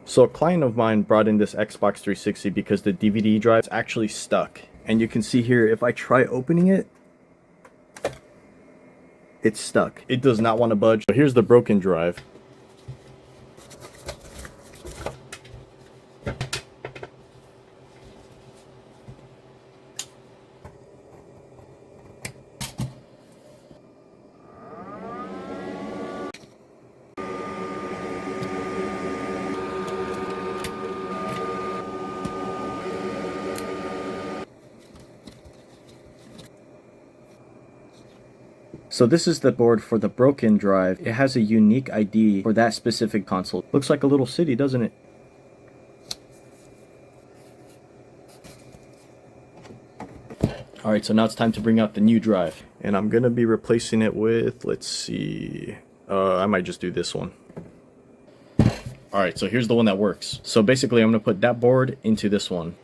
So a client of mine brought in this Xbox 360 because the DVD drive is actually stuck. And you can see here, if I try opening it, it's stuck. It does not want to budge. So here's the broken drive. So this is the board for the broken drive. It has a unique ID for that specific console. Looks like a little city, doesn't it? Alright, so now it's time to bring out the new drive. And I'm gonna be replacing it with, let's see, I might just do this one. Alright, so here's the one that works. So basically I'm gonna put that board into this one.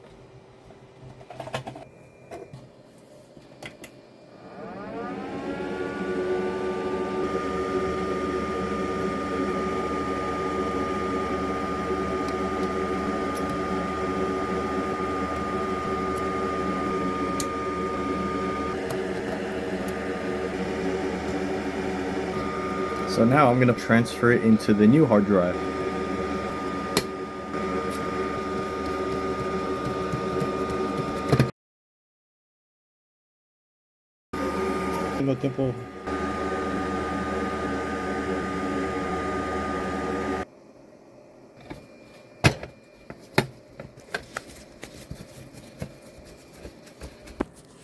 So now I'm going to transfer it into the new hard drive.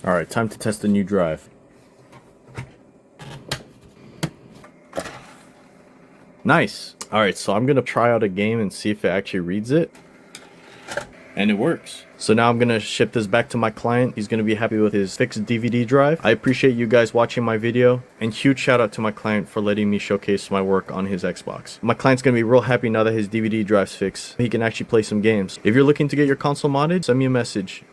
Alright, time to test the new drive. Nice. Alright, so I'm gonna try out a game and see if it actually reads it. And it works. So now I'm gonna ship this back to my client. He's gonna be happy with his fixed DVD drive. I appreciate you guys watching my video, and huge shout out to my client for letting me showcase my work on his Xbox. My client's gonna be real happy now that his DVD drive's fixed. He can actually play some games. If you're looking to get your console modded, send me a message.